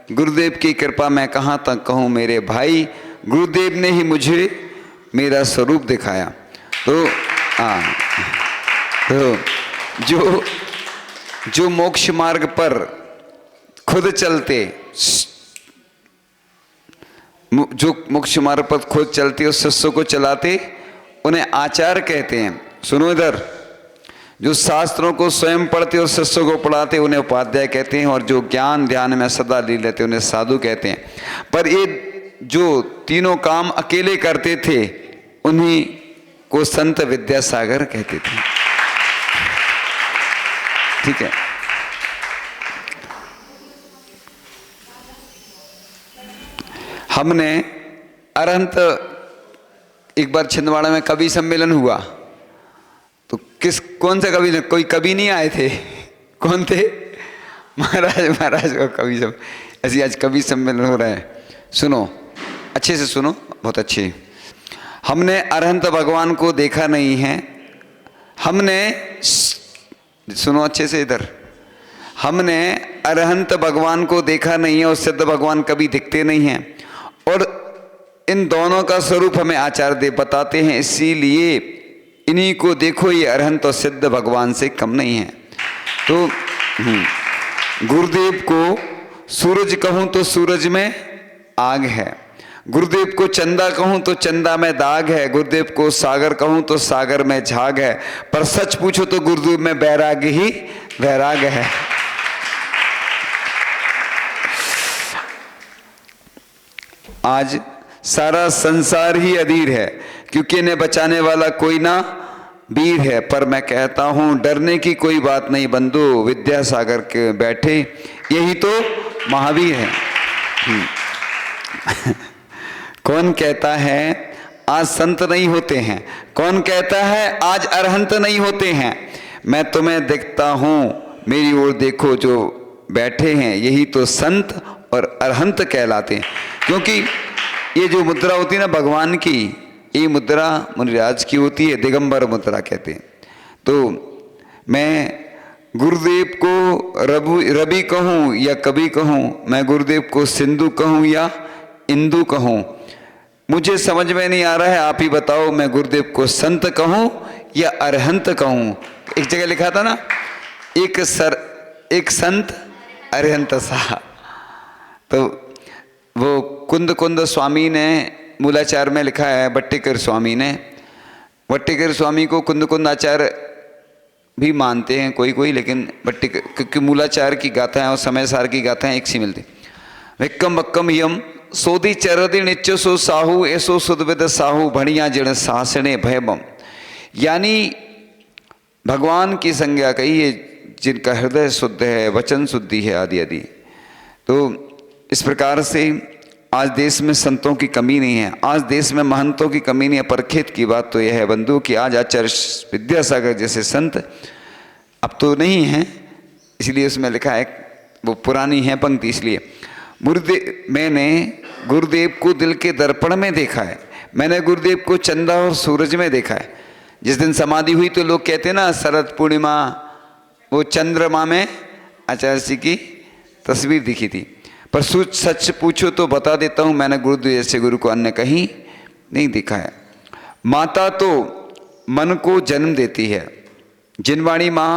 गुरुदेव की कृपा मैं कहाँ तक कहूँ मेरे भाई, गुरुदेव ने ही मुझे मेरा स्वरूप दिखाया। तो तो जो मोक्ष मार्ग पर खुद चलते, जो मोक्ष मार्ग पर खुद चलते उस शिष्य को चलाते, उन्हें आचार्य कहते हैं। सुनो इधर, जो शास्त्रों को स्वयं पढ़ते और शिष्यों को पढ़ाते उन्हें उपाध्याय कहते हैं, और जो ज्ञान ध्यान में सदा लीन रहते उन्हें साधु कहते हैं। पर ये जो तीनों काम अकेले करते थे उन्हीं को संत विद्यासागर कहते थे। ठीक है, हमने अरहंत, एक बार छिंदवाड़ा में कवि सम्मेलन हुआ, तो कौन से कवि, कोई कवि नहीं आए थे, कौन थे? महाराज का कवि सब, ऐसे आज कवि सम्मेलन हो रहा है। सुनो अच्छे से सुनो, बहुत अच्छे। हमने अरहंत भगवान को देखा नहीं है, हमने, सुनो अच्छे से इधर, हमने अरहंत भगवान को देखा नहीं है और सिद्ध भगवान कभी दिखते नहीं हैं, और इन दोनों का स्वरूप हमें आचार्य देव बताते हैं, इसीलिए इन्हीं को देखो, ये अरहंत और सिद्ध भगवान से कम नहीं है। तो गुरुदेव को सूरज कहूं तो सूरज में आग है, गुरुदेव को चंदा कहूं तो चंदा में दाग है, गुरुदेव को सागर कहूं तो सागर में झाग है, पर सच पूछो तो गुरुदेव में बैराग ही वैराग है। आज सारा संसार ही अधीर है, क्योंकि इन्हें बचाने वाला कोई ना वीर है। पर मैं कहता हूं डरने की कोई बात नहीं बंधु, विद्यासागर के बैठे यही तो महावीर है। कौन कहता है आज संत नहीं होते हैं, कौन कहता है आज अरहंत नहीं होते हैं? मैं तुम्हें देखता हूं, मेरी ओर देखो, जो बैठे हैं यही तो संत और अरहंत कहलाते हैं। क्योंकि ये जो मुद्रा होती है ना भगवान की, ये मुद्रा मुनिराज की होती है, दिगंबर मुद्रा कहते हैं। तो मैं गुरुदेव को रवि कहूँ या कवि कहूँ, मैं गुरुदेव को सिंधु कहूँ या इंदु कहूँ, मुझे समझ में नहीं आ रहा है, आप ही बताओ, मैं गुरुदेव को संत कहूँ या अरहंत कहूँ? एक जगह लिखा था ना, एक संत अरहंत सा। तो वो कुंद स्वामी ने मूलाचार में लिखा है, भट्टिकर स्वामी ने, भट्टिकर स्वामी को कुंद आचार्य भी मानते हैं कोई कोई, लेकिन भट्टिकर, क्योंकि मूलाचार की गाथाएं और समय सार की गाथाएं एक सी मिलती। विक्कम वक्कम यम सोदी चरदि निच्चो सो साहू ऐसो सुदविद साहू भणिया जड़ सासने भयबम। यानी भगवान की संज्ञा कही है जिनका हृदय शुद्ध है, वचन शुद्धि है, आदि आदि। तो इस प्रकार से आज देश में संतों की कमी नहीं है, आज देश में महंतों की कमी नहीं है। पर खेत की बात तो यह है बंधु कि आज आचार्य विद्यासागर जैसे संत अब तो नहीं हैं, इसलिए उसमें लिखा है, वो पुरानी है पंक्ति, इसलिए मैंने गुरुदेव को दिल के दर्पण में देखा है, मैंने गुरुदेव को चंदा और सूरज में देखा है। जिस दिन समाधि हुई तो लोग कहते हैं ना, शरद पूर्णिमा वो चंद्रमा में आचार्य जी की तस्वीर दिखी थी। पर सच पूछो तो बता देता हूँ, मैंने गुरुदेव जैसे गुरु को अन्य कहीं नहीं देखा है। माता तो मन को जन्म देती है, जिनवाणी माँ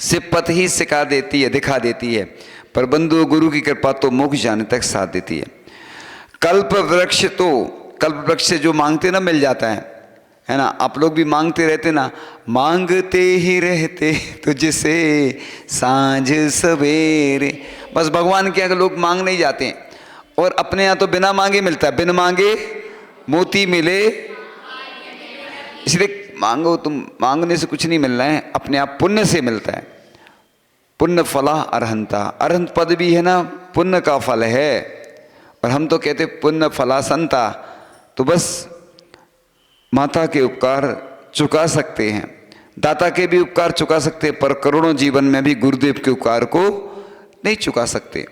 से पथ ही सिखा देती है, दिखा देती है, पर बंधु गुरु की कृपा तो मोक्ष जाने तक साथ देती है। कल्प वृक्ष से जो मांगते ना मिल जाता है ना। आप लोग भी मांगते रहते ना, मांगते ही रहते तुझसे सांझ सवेरे। बस भगवान के आगे लोग मांग नहीं जाते हैं, और अपने यहाँ तो बिना मांगे मिलता है, बिन मांगे मोती मिले। इसलिए मांगो, तुम मांगने से कुछ नहीं मिल रहा है, अपने आप पुण्य से मिलता है। पुण्य फला अरहंता, अरहंत पद भी है ना, पुण्य का फल है, और हम तो कहते पुण्य फला संता। तो बस माता के उपकार चुका सकते हैं, दाता के भी उपकार चुका सकते हैं, पर करोड़ों जीवन में भी गुरुदेव के उपकार को नहीं चुका सकते।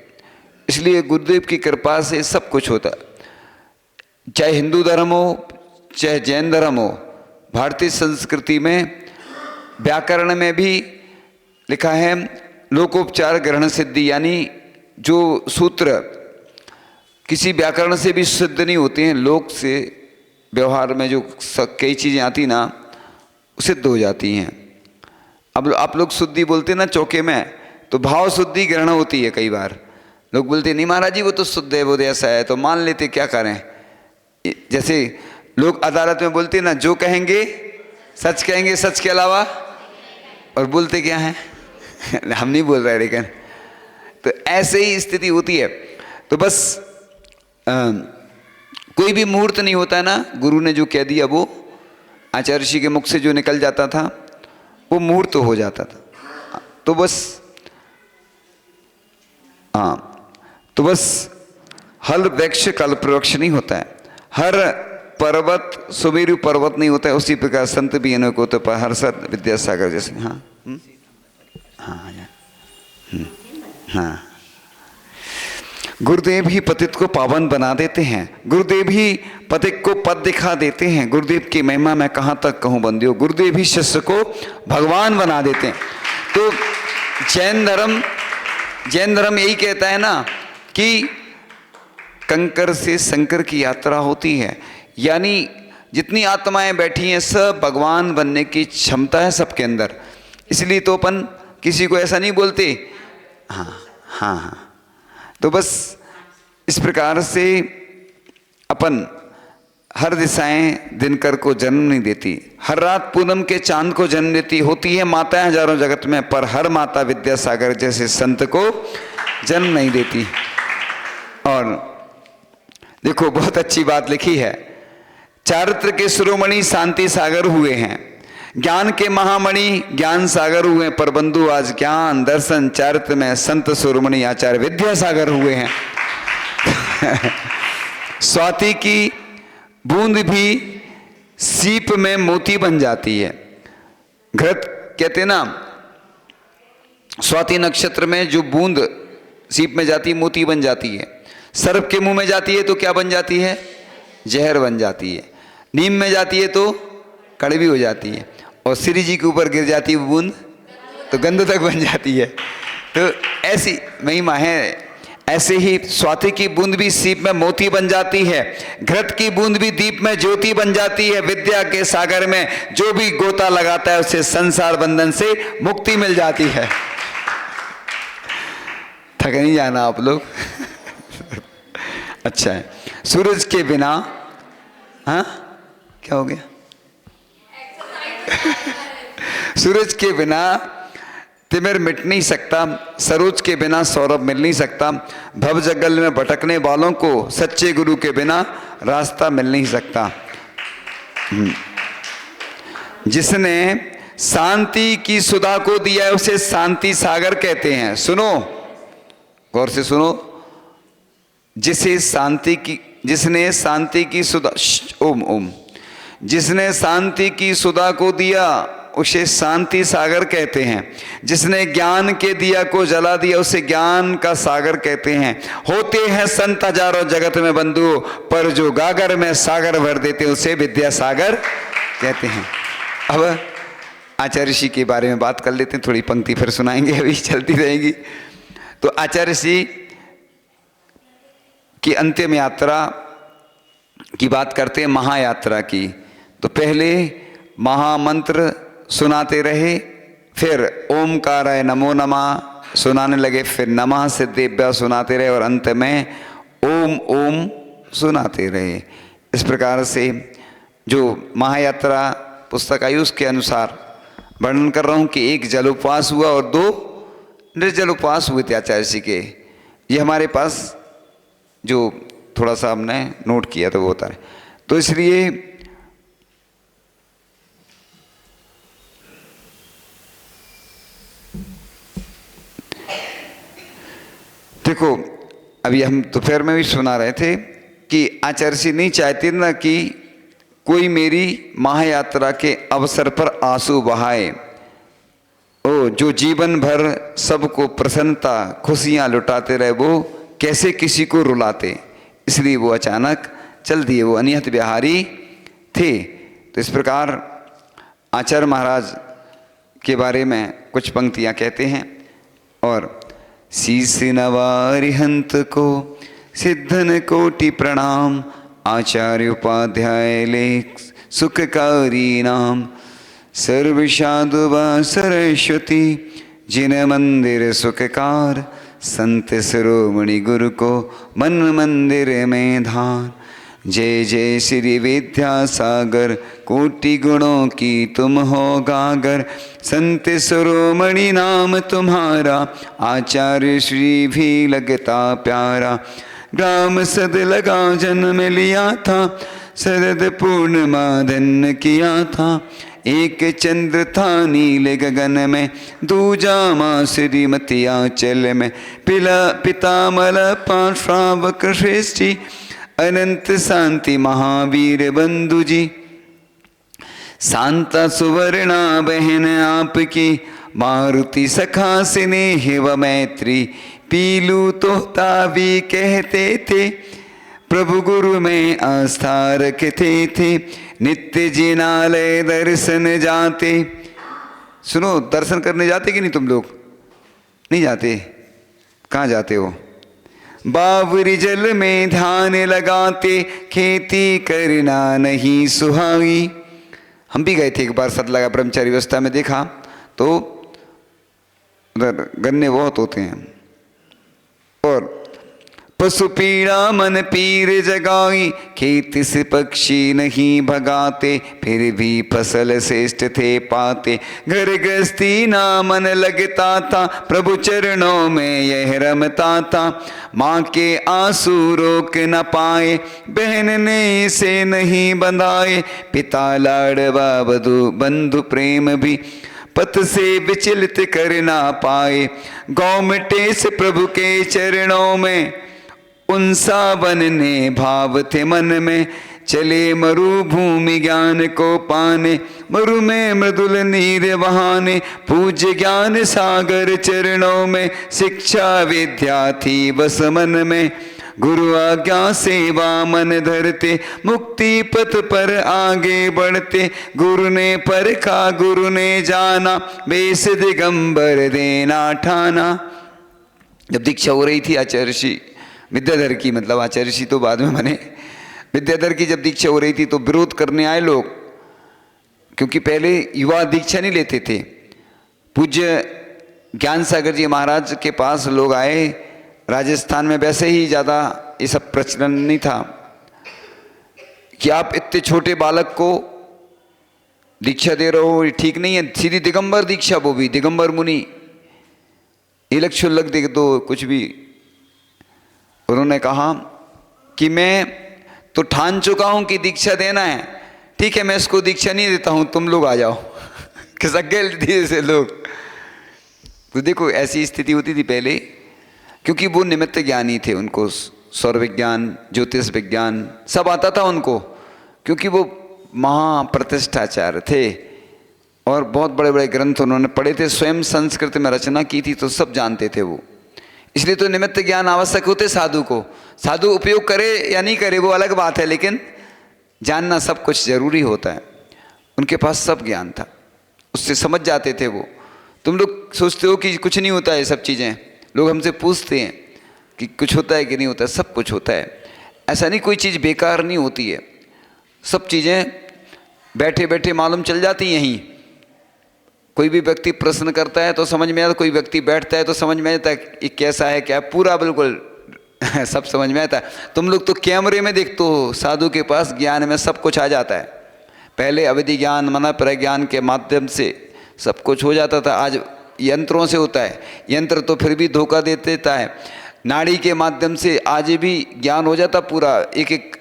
इसलिए गुरुदेव की कृपा से सब कुछ होता, चाहे हिंदू धर्म हो चाहे जैन धर्म हो। भारतीय संस्कृति में व्याकरण में भी लिखा है लोकोपचार ग्रहण सिद्धि, यानी जो सूत्र किसी व्याकरण से भी सिद्ध नहीं होते हैं, लोक से व्यवहार में जो कई चीज़ें आती ना सिद्ध हो जाती हैं। अब आप लोग शुद्धि बोलते हैं ना चौके में, तो भाव शुद्धि ग्रहण होती है। कई बार लोग बोलते नहीं महाराज जी वो तो शुद्ध है, वो ऐसा है, तो मान लेते, क्या करें। जैसे लोग अदालत में बोलते ना जो कहेंगे सच कहेंगे, सच के अलावा, और बोलते क्या हैं हम नहीं बोल रहे, लेकिन तो ऐसे ही स्थिति होती है। तो बस कोई भी मुहूर्त नहीं होता है ना, गुरु ने जो कह दिया वो आचार्य ऋषि के मुख से जो निकल जाता था वो मुहूर्त हो जाता था। तो बस तो बस हर वृक्ष कल्प वृक्ष नहीं होता है, हर पर्वत सुमेरु पर्वत नहीं होता है। उसी प्रकार संत भी अनेक होते पर हर्षद विद्यासागर जैसे। हाँ हाँ गुरुदेव ही पतित को पावन बना देते हैं, गुरुदेव ही पथिक को पद दिखा देते हैं। गुरुदेव की महिमा मैं कहाँ तक कहूँ बंदियों, गुरुदेव ही शिष्य को भगवान बना देते हैं। तो जैन धर्म यही कहता है ना कि कंकर से शंकर की यात्रा होती है, यानी जितनी आत्माएं बैठी हैं सब भगवान बनने की क्षमता है सबके अंदर। इसलिए तो अपन किसी को ऐसा नहीं बोलते। हाँ तो बस इस प्रकार से अपन हर दिशाएं दिनकर को जन्म नहीं देती, हर रात पूनम के चांद को जन्म देती। होती है माताएं हजारों जगत में, पर हर माता विद्यासागर जैसे संत को जन्म नहीं देती। और देखो बहुत अच्छी बात लिखी है, चारित्र के शिरोमणि शांति सागर हुए हैं, ज्ञान के महामणि ज्ञान सागर हुए, पर बंधु आज ज्ञान दर्शन चारित्र में संत शिरोमणि आचार्य विद्यासागर हुए हैं। स्वाति की बूंद भी सीप में मोती बन जाती है। घृत कहते ना, स्वाति नक्षत्र में जो बूंद सीप में जाती है मोती बन जाती है। सर्प के मुंह में जाती है तो क्या बन जाती है, जहर बन जाती है। नीम में जाती है तो कड़वी हो जाती है, और श्री जी के ऊपर गिर जाती है बूंद तो गंध तक बन जाती है। तो ऐसी महिमा है। ऐसे ही स्वाति की बूंद भी सीप में मोती बन जाती है, घृत की बूंद भी दीप में ज्योति बन जाती है। विद्या के सागर में जो भी गोता लगाता है उसे संसार बंधन से मुक्ति मिल जाती है। थक नहीं जाना आप लोग। अच्छा है। सूरज के बिना, हाँ क्या हो गया? सूरज के बिना तिमिर मिट नहीं सकता, सरोज के बिना सौरभ मिल नहीं सकता, भव जंगल में भटकने वालों को सच्चे गुरु के बिना रास्ता मिल नहीं सकता। जिसने शांति की सुधा को दिया है उसे शांति सागर कहते हैं। सुनो, गौर से सुनो, जिसने शांति की सुधा, ओम ओम, जिसने शांति की सुधा को दिया उसे शांति सागर कहते हैं। जिसने ज्ञान के दिया को जला दिया उसे ज्ञान का सागर कहते हैं। होते हैं संत हजारों जगत में बंधु, पर जो गागर में सागर भर देते उसे विद्यासागर कहते हैं। अब आचार्य ऋषि के बारे में बात कर लेते हैं, थोड़ी पंक्ति फिर सुनाएंगे, अभी चलती रहेगी। तो आचार्य ऋषि की अंतिम यात्रा की बात करते हैं, महायात्रा की। तो पहले महामंत्र सुनाते रहे, फिर ओमकाराय नमो नमः सुनाने लगे, फिर नमः सिद्धेभ्यः सुनाते रहे, और अंत में ओम ओम सुनाते रहे। इस प्रकार से जो महायात्रा पुस्तक आई उसके अनुसार वर्णन कर रहा हूँ कि एक जल उपवास हुआ और 2 निर्जल उपवास हुए थे आचार्य जी के। ये हमारे पास जो थोड़ा सा हमने नोट किया तो वो होता है। तो इसलिए देखो, अभी हम दोपहर में भी सुना रहे थे कि आचार्य जी नहीं चाहते ना कि कोई मेरी महायात्रा के अवसर पर आंसू बहाए। ओ जो जीवन भर सबको प्रसन्नता खुशियां लुटाते रहे वो कैसे किसी को रुलाते, इसलिए वो अचानक चल दिए, वो अनियत बिहारी थे। तो इस प्रकार आचार्य महाराज के बारे में कुछ पंक्तियां कहते हैं। और शीस नवारिहंत को सिद्धन कोटि प्रणाम। आचार्य उपाध्याय लेख सुखकारी नाम। सर्व साधु व सरस्वती जिन मंदिर सुखकार। संत शिरोमणि गुरु को मन मंदिर में धार। जय जय श्री विद्यासागर कोटि गुणों की तुम हो गागर। संत शिरोमणि नाम तुम्हारा आचार्य श्री भी लगता प्यारा। ग्राम सद लगा जन्म लिया था शरद पूर्णिमा धन्य किया था। एक चंद्र था नीले गगन में दूजा माँ श्रीमती आंचल में। पितामल पांच श्रावक श्रेष्ठी अनंत शांति महावीर बंधु जी। शांता सुवर्णा बहन आपकी मारुति सखा स्नेह व मैत्री। पीलू तोता भी कहते थे प्रभु गुरु में आस्था रखते थे। नित्य जिनालय दर्शन जाते। सुनो, दर्शन करने जाते कि नहीं तुम लोग? नहीं जाते? कहाँ जाते हो? बावरी जल में ध्यान लगाते खेती करना नहीं सुहाई। हम भी गए थे एक बार सतलगा ब्रह्मचारी अवस्था में, देखा तो उधर गन्ने बहुत होते हैं। और पशु पीड़ा मन पीर जगाई। खेत से पक्षी नहीं भगाते फिर भी फसल श्रेष्ठ थे पाते। घर गृहस्थी ना मन लगता था प्रभु चरणों में यह रमता था। माँ के आंसू रोक न पाए बहन ने इसे नहीं बंधाए। पिता लाडवा बंधु प्रेम भी पथ से विचलित कर ना पाए। गौ मिटे से प्रभु के चरणों में उनसा बनने भाव थे मन में। चले मरुभूमि ज्ञान को पाने मरु में मृदुल नीर बहाने। पूज्य ज्ञान सागर चरणों में शिक्षा विद्या थी बस मन में। गुरु आज्ञा सेवा मन धरते मुक्ति पथ पर आगे बढ़ते। गुरु ने परखा गुरु ने जाना बेस दिगंबर देना ठाना। जब दीक्षा हो रही थी आचार्य श्री विद्याधर की, मतलब आचार्य श्री तो बाद में बने, विद्याधर की जब दीक्षा हो रही थी तो विरोध करने आए लोग, क्योंकि पहले युवा दीक्षा नहीं लेते थे। पूज्य ज्ञान सागर जी महाराज के पास लोग आए। राजस्थान में वैसे ही ज़्यादा ये सब प्रचलन नहीं था कि आप इतने छोटे बालक को दीक्षा दे रहे हो, ये ठीक नहीं है। सीधी दिगंबर दीक्षा, वो भी दिगंबर मुनि, इलक शुल्लक दे दो कुछ भी। उन्होंने कहा कि मैं तो ठान चुका हूं कि दीक्षा देना है, ठीक है मैं इसको दीक्षा नहीं देता हूं, तुम लोग आ जाओ। खिसक गए धीरे से लोग। तो देखो ऐसी स्थिति होती थी पहले, क्योंकि वो निमित्त ज्ञानी थे। उनको सौर विज्ञान ज्योतिष विज्ञान सब आता था उनको, क्योंकि वो महाप्रतिष्ठाचार्य थे और बहुत बड़े बड़े ग्रंथ उन्होंने पढ़े थे। स्वयं संस्कृत में रचना की थी तो सब जानते थे वो। इसलिए तो निमित्त ज्ञान आवश्यक होते साधु को। साधु उपयोग करे या नहीं करे वो अलग बात है, लेकिन जानना सब कुछ जरूरी होता है। उनके पास सब ज्ञान था, उससे समझ जाते थे वो। तुम लोग सोचते हो कि कुछ नहीं होता है, सब चीज़ें लोग हमसे पूछते हैं कि कुछ होता है कि नहीं होता है, सब कुछ होता है। ऐसा नहीं कोई चीज़ बेकार नहीं होती है, सब चीज़ें बैठे बैठे मालूम चल जाती हैं यहीं। कोई भी व्यक्ति प्रश्न करता है तो समझ में आता, कोई व्यक्ति बैठता है तो समझ में आता है ये कैसा है क्या है, पूरा बिल्कुल सब समझ में आता है। तुम लोग तो कैमरे में देखते हो, साधु के पास ज्ञान में सब कुछ आ जाता है। पहले अवधि ज्ञान मन प्रज्ञान के माध्यम से सब कुछ हो जाता था, आज यंत्रों से होता है। यंत्र तो फिर भी धोखा दे देता है। नाड़ी के माध्यम से आज भी ज्ञान हो जाता पूरा। एक एक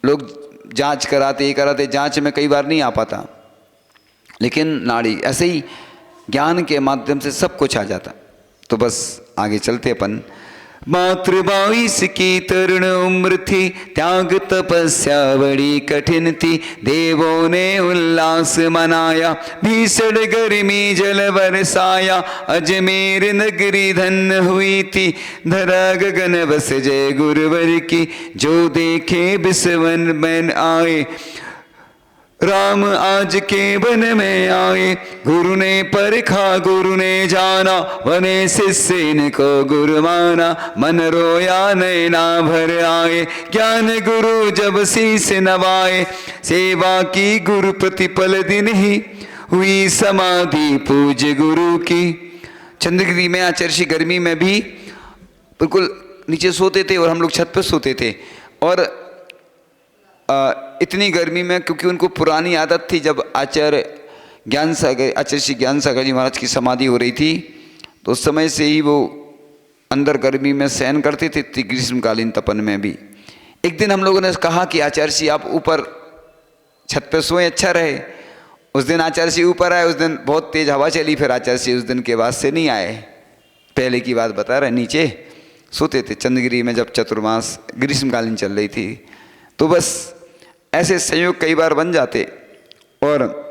लोग जांच कराते, जांच में कई बार नहीं आ पाता, लेकिन नाड़ी ऐसे ही ज्ञान के माध्यम से सब कुछ आ जाता। तो बस आगे चलते अपन। मात्र 22 की तरुण उम्र थी, त्याग तपस्या बड़ी कठिन थी। देवों ने उल्लास मनाया, भीषण गर्मी जल बरसाया। अजमेर नगरी धन्य हुई थी, धरा गगन बस जय गुरुवर की। जो देखे बिसवन में आए, राम आज के वन में आए, गुरु ने परखा गुरु ने जाना, वने शिष्य इनको गुरु माना, मन रोया नैना भर आए, ज्ञान गुरु जब शीस नवाए, सेवा की गुरु प्रतिपल दिन ही, हुई समाधि पूज गुरु की। चंद्रगिरी में आचार्य गर्मी में भी बिल्कुल नीचे सोते थे और हम लोग छत पर सोते थे। और इतनी गर्मी में, क्योंकि उनको पुरानी आदत थी, जब आचार्य श्री ज्ञान सागर जी महाराज की समाधि हो रही थी तो उस समय से ही वो अंदर गर्मी में सहन करते थे, ग्रीष्मकालीन तपन में भी। एक दिन हम लोगों ने कहा कि आचार्य जी आप ऊपर छत पे सोएं, अच्छा रहे। उस दिन आचार्य जी ऊपर आए, उस दिन बहुत तेज हवा चली, फिर आचार्य जी उस दिन के बाद से नहीं आए। पहले की बात बता रहे, नीचे सोते थे चंद्रगिरी में जब चतुर्मास ग्रीष्मकालीन चल रही थी। तो बस ऐसे संयोग कई बार बन जाते। और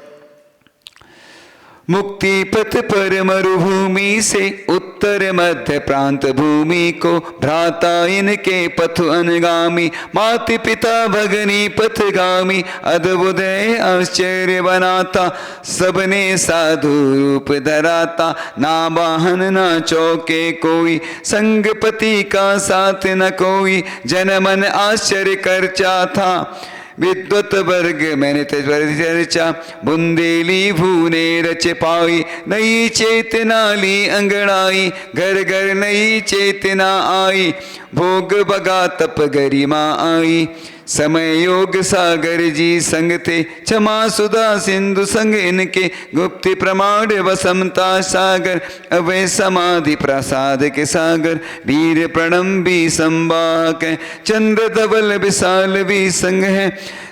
मुक्ति पथ पर मरुभूमि से उत्तर मध्य प्रांत भूमि को, भ्राता इनके पथ अनुगामी, माता पिता भगनी पथगामी, अद्भुदय आश्चर्य बनाता, सबने साधु रूप धराता, ना वाहन ना चौके कोई, संगपति का साथ न कोई, जन मन आश्चर्य करचा था, विद्वत वर्ग मैंने चर्चा, बुंदेली भूने रच पाई, नई चेतना ली अंगड़ाई, घर घर नई चेतना आई, भोग बगा तप गरिमा आई, समय योग सागर जी संग थे, क्षमा सुधा सिंधु संग इनके, गुप्त प्रमाण वसमता सागर, अवय समाधि प्रसाद के सागर, वीर प्रणम्बी संवाहक, चंद्र धवल विशाल भी संग है,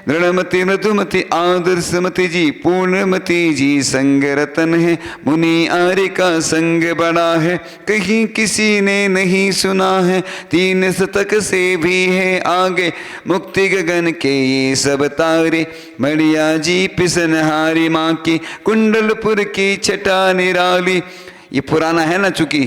दृढ़मति मधुमति आदर्शमति जी, पूर्णमति जी संग रतन है, मुनि आर्य का संग बड़ा है, कहीं किसी ने नहीं सुना है, तीन शतक से भी है आगे, मुक्ति गगन के ये सब तारे, मड़िया जी पिसनहारी माँ की, कुंडलपुर की छटा निराली। ये पुराना है ना चूंकि,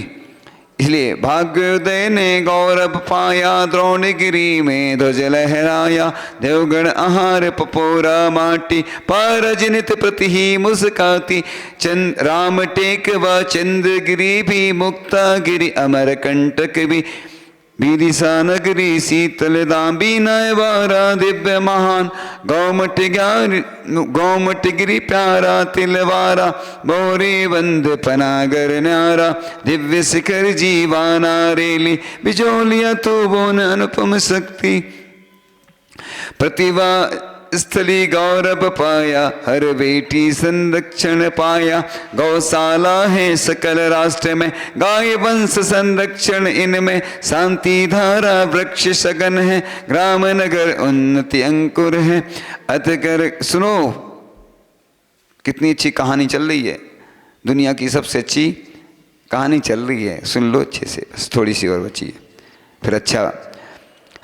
इसलिए भाग्योदय ने गौरव पाया, द्रोणगिरी में ध्वज लहराया, देवगढ़ आहार पपोरा माटी, पारजनित प्रति ही मुस्काती, चंद राम टेक व चंद्रगिरी भी, मुक्तागिरी अमर कंटक भी, विदिशा नगरी शीतल दाम्बी नयवारा दिव्य महान, गौमट गिरी प्यारा तिलवारा, बोरे बंद पनागर न्यारा, दिव्य शिखर जीवाना रेली, बिजोलिया तो बोन अनुपम शक्ति, प्रतिभा स्थली गौरव पाया, हर बेटी संरक्षण पाया, गौशाला है सकल राष्ट्र में, गाय वंश संरक्षण इनमें, शांति धारा वृक्ष सगन है, ग्राम नगर उन्नति अंकुर है, अतकर सुनो कितनी अच्छी कहानी चल रही है, दुनिया की सबसे अच्छी कहानी चल रही है, सुन लो अच्छे से, बस थोड़ी सी और बची है फिर अच्छा।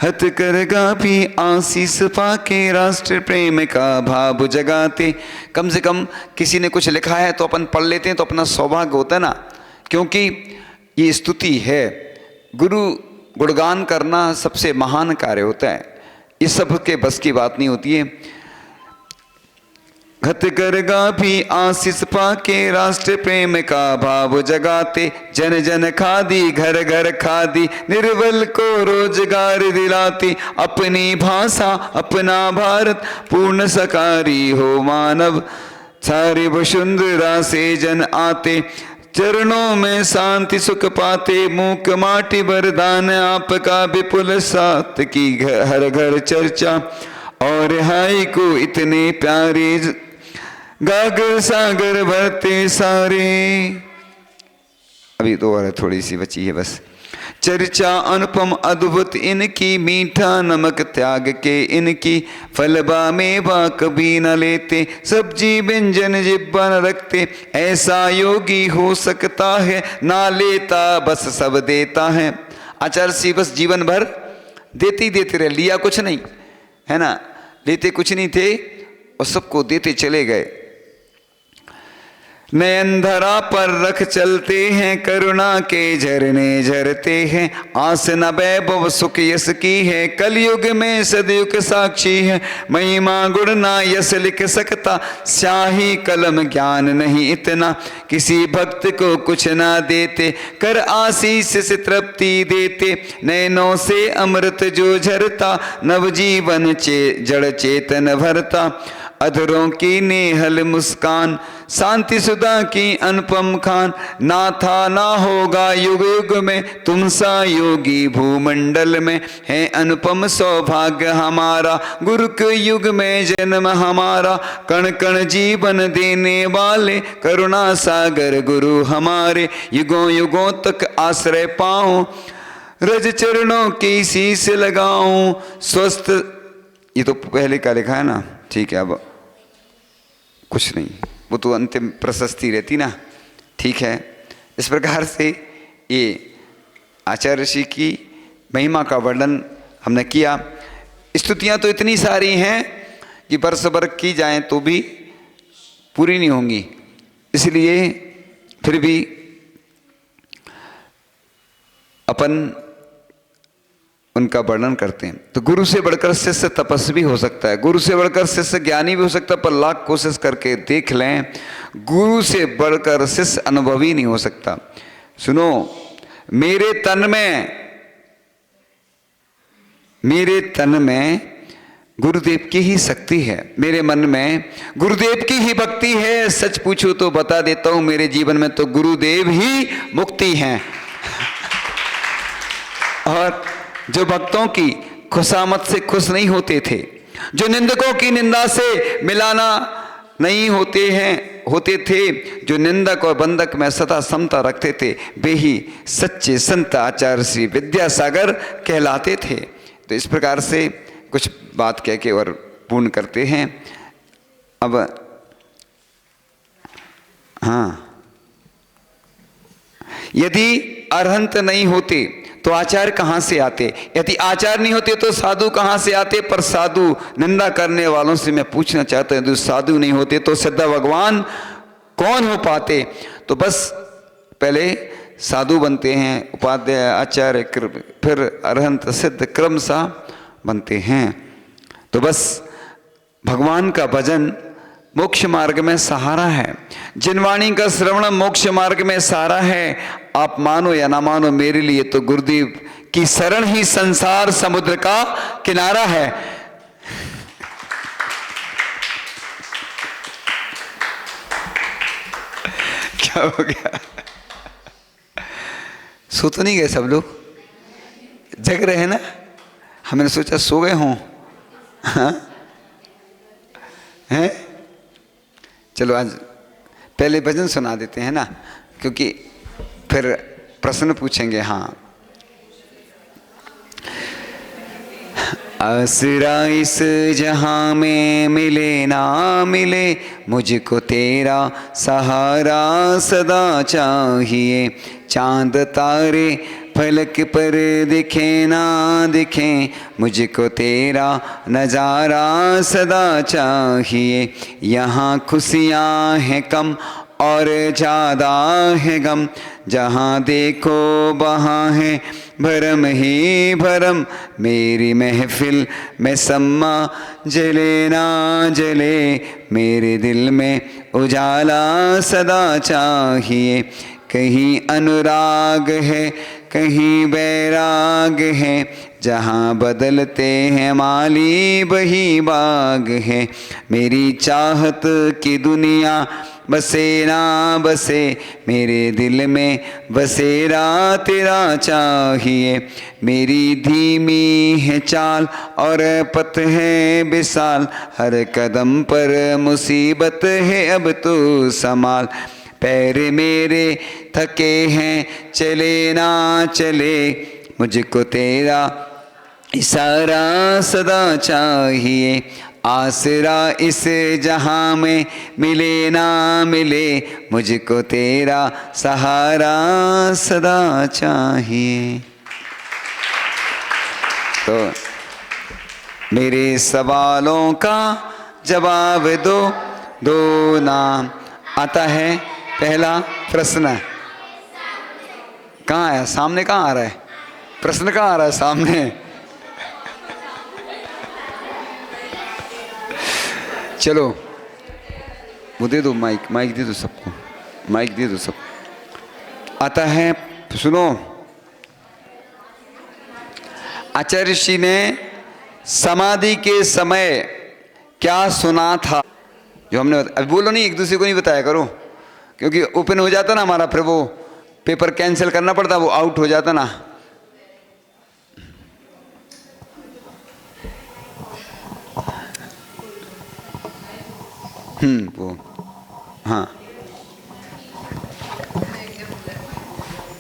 हथ करगा भी आशीष पाके, राष्ट्र प्रेम का भाव जगाते। कम से कम किसी ने कुछ लिखा है तो अपन पढ़ लेते हैं तो अपना सौभाग्य होता है ना, क्योंकि ये स्तुति है, गुरु गुणगान करना सबसे महान कार्य होता है, ये सब के बस की बात नहीं होती है। घत करगा भी आशीष पाके, राष्ट्र प्रेम का भाव जगाते, जन जन खादी घर घर खादी, निर्बल को रोजगार दिलाती, अपनी भाषा अपना भारत, पूर्ण सकारी हो मानव, सारे वसुंधरा से जन आते, चरणों में शांति सुख पाते, मूक माटी वरदान आपका, विपुल सात की हर घर चर्चा, और हाय को इतने प्यारे, गागर सागर भरते सारे। अभी दो और थोड़ी सी बची है बस। चर्चा अनुपम अद्भुत इनकी, मीठा नमक त्याग के इनकी, फलबा मेवा कभी न लेते, सब्जी व्यंजन जिब्बा न रखते, ऐसा योगी हो सकता है, ना लेता बस सब देता है। आचार्य जी बस जीवन भर देते ही देते रहे, लिया कुछ नहीं है ना, लेते कुछ नहीं थे और सबको देते चले गए। नयन धरा पर रख चलते हैं, करुणा के झरने झरते हैं। आस न वैभव सुख यश की है, कलयुग में सदयुग साक्षी है। महिमा गुण ना यश लिख सकता, स्याही कलम ज्ञान नहीं इतना। किसी भक्त को कुछ ना देते, कर आशीष से तृप्ति देते। नैनों से अमृत जो झरता, नवजीवन जड़ चेतन भरता। अधरों की नेहल मुस्कान, शांति सुधा की अनुपम खान। ना था ना होगा युग युग में, तुम सा योगी भूमंडल में। है अनुपम सौभाग्य हमारा, गुरु के युग में जन्म हमारा। कण कण जीवन देने वाले, करुणा सागर गुरु हमारे। युगों युगों तक आश्रय पाऊं, रज चरणों की शीश लगाऊं। स्वस्थ, ये तो पहले का लिखा है ना, ठीक है, अब कुछ नहीं, वो तो अंतिम प्रशस्ति रहती ना, ठीक है। इस प्रकार से ये आचार्य ऋषि की महिमा का वर्णन हमने किया। स्तुतियाँ तो इतनी सारी हैं कि बरस भर की जाएं तो भी पूरी नहीं होंगी, इसलिए फिर भी अपन उनका वर्णन करते हैं। तो गुरु से बढ़कर शिष्य तपस्वी हो सकता है, गुरु से बढ़कर शिष्य ज्ञानी भी हो सकता है, पर लाख कोशिश करके देख लें, गुरु से बढ़कर शिष्य अनुभवी नहीं हो सकता। सुनो, मेरे तन में गुरुदेव की ही शक्ति है, मेरे मन में गुरुदेव की ही भक्ति है। सच पूछो तो बता देता हूं, मेरे जीवन में तो गुरुदेव ही मुक्ति हैं। और जो भक्तों की खुशामद से खुश नहीं होते थे, जो निंदकों की निंदा से मिलाना नहीं होते थे, जो निंदक और बंदक में सदा समता रखते थे, वे ही सच्चे संत आचार्य श्री विद्यासागर कहलाते थे। तो इस प्रकार से कुछ बात कह के और पूर्ण करते हैं। अब हाँ, यदि अरहंत नहीं होते तो आचार्य कहाँ से आते? यदि आचार्य नहीं होते तो साधु कहाँ से आते? पर साधु निंदा करने वालों से मैं पूछना चाहता हूँ, यदि साधु नहीं होते तो सिद्ध भगवान कौन हो पाते? तो बस पहले साधु बनते हैं, उपाध्याय, आचार्य, फिर अरहंत सिद्ध क्रमशः बनते हैं। तो बस भगवान का भजन मोक्ष मार्ग में सहारा है, जिनवाणी का श्रवण मोक्ष मार्ग में सहारा है। आप मानो या ना मानो, मेरे लिए तो गुरुदेव की शरण ही संसार समुद्र का किनारा है। क्या हो गया? सो तो नहीं गए सब लोग? जग रहे हैं ना? हमने सोचा सो गए हों। हाँ? हैं? चलो आज पहले भजन सुना देते हैं ना, क्योंकि फिर प्रश्न पूछेंगे। हाँ, आसरा इस जहां में मिले ना मिले, मुझको तेरा सहारा सदा चाहिए। चांद तारे फलक पर दिखे ना दिखे, मुझको तेरा नज़ारा सदा चाहिए। यहाँ खुशियाँ हैं कम और ज़्यादा है गम, जहाँ देखो वहाँ है भरम ही भरम। मेरी महफिल में सम्मा जले ना जले, मेरे दिल में उजाला सदा चाहिए। कहीं अनुराग है कहीं बैराग है, जहाँ बदलते हैं माली वही बाग है। मेरी चाहत की दुनिया बसे ना बसे, मेरे दिल में बसेरा तेरा चाहिए। मेरी धीमी है चाल और पथ है विशाल, हर कदम पर मुसीबत है अब तो संभाल। पैर मेरे थके हैं चले ना चले, मुझको तेरा इशारा सदा चाहिए। आसरा इस जहां में मिले ना मिले, मुझको तेरा सहारा सदा चाहिए। तो मेरे सवालों का जवाब दो ना। आता है पहला प्रश्न कहाँ है? सामने कहाँ आ रहा है? प्रश्न कहाँ आ रहा है सामने? चलो वो दे दो, माइक माइक दे दो सबको, माइक दे दो सब। आता है, सुनो। आचार्य श्री ने समाधि के समय क्या सुना था? जो हमने अभी बोलो नहीं, एक दूसरे को नहीं बताया करो, क्योंकि ओपन हो जाता ना हमारा, फिर वो पेपर कैंसिल करना पड़ता, वो आउट हो जाता ना। वो हाँ।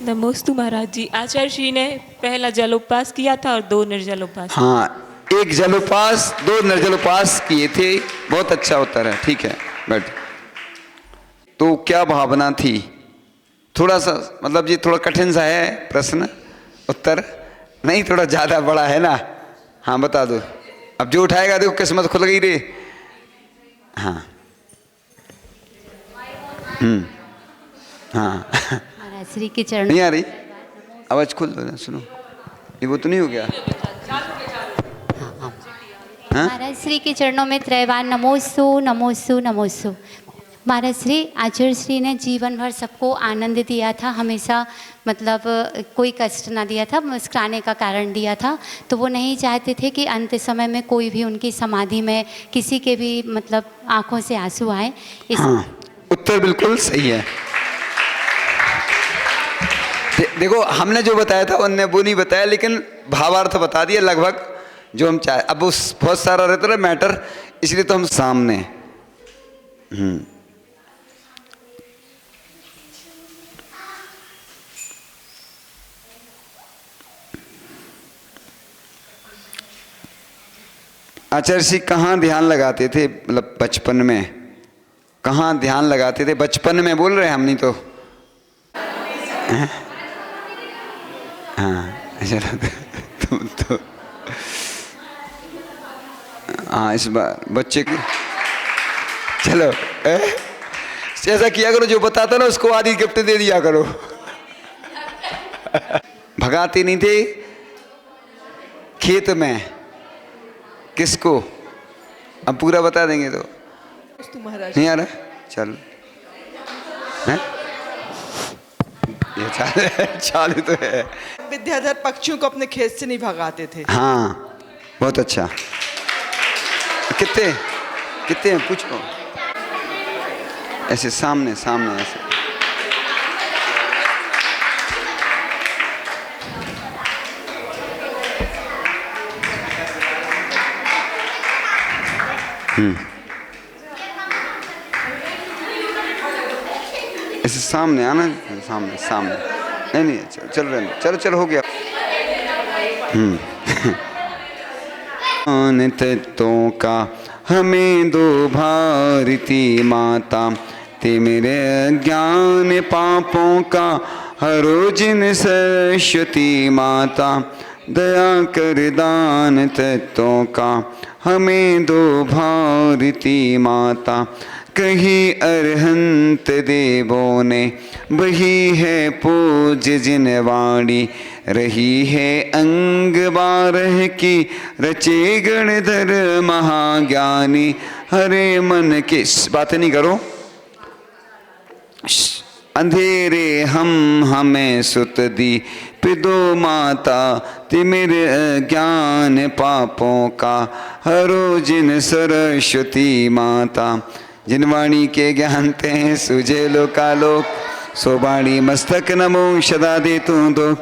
नमोस्तु महाराज जी। आचार्य श्री ने पहला जलोपास किया था और 2 निर्जलोपास। हाँ, 1 जलोपास 2 निर्जलोपास किए थे। बहुत अच्छा उत्तर है, ठीक है, गुड। तो क्या भावना थी? थोड़ा सा मतलब ये थोड़ा कठिन सा है प्रश्न, उत्तर नहीं, थोड़ा ज़्यादा बड़ा है ना। हाँ बता दो, अब जो उठाएगा देखो किस्मत खुल गई रे। हाँ हाँ महाराज श्री के चरण नहीं आ रही आवाज, खुल दो ना, सुनो। ये वो तो नहीं हो गया? हाँ? महाराज श्री के चरणों में त्रैवार नमोस्तु नमोस्तु नमोस्तु। महाराज श्री, आचार्य श्री ने जीवन भर सबको आनंद दिया था, हमेशा मतलब कोई कष्ट ना दिया था, मुस्कुराने का कारण दिया था। तो वो नहीं चाहते थे कि अंत समय में कोई भी उनकी समाधि में किसी के भी मतलब आंखों से आंसू आए। हाँ, उत्तर बिल्कुल सही है। देखो हमने जो बताया था उनने वो नहीं बताया, लेकिन भावार्थ बता दिया लगभग जो हम चाहे। अब उस बहुत सारा रहता है मैटर, इसलिए तो हम सामने। आचार्य जी कहाँ ध्यान लगाते थे? मतलब बचपन में कहाँ ध्यान लगाते थे? बचपन में बोल रहे हैं हम, नहीं तो हाँ चलो तुम तो हाँ इस बार बच्चे की चलो ऐसा किया करो, जो बताता ना उसको आधी गिफ्ट दे दिया करो। भगाते नहीं थे खेत में किसको? अब पूरा बता देंगे तो नहीं आ रहा। चल ये चालू तो है। विद्याधर पक्षियों को अपने खेत से नहीं भगाते थे। हाँ बहुत अच्छा। कितने कितने हैं पूछो, ऐसे सामने सामने ऐसे। ऐसे सामने आना, सामने सामने। नहीं नहीं चल रहे, चलो चलो हो गया। तत्वों का हमें दो भारती माता, ते मेरे ज्ञान पापों का हरो जिन सरस्वती माता, दया कर दान तत्वों का हमें दो भारती माता। कहीं अरहंत देवों ने वही है पूज जिन वाणी, रही है अंग 12 की रचे गणधर महाज्ञानी। हरे मन के बातें नहीं करो, अंधेरे हम हमें सुत दी पिदो माता, तिमिर ज्ञान पापों का हरो जिन सरस्वती माता। जिन वाणी के ज्ञानते हैं सुझे लोकालोक, सो वाणी मस्तक नमो सदा दे तू दो।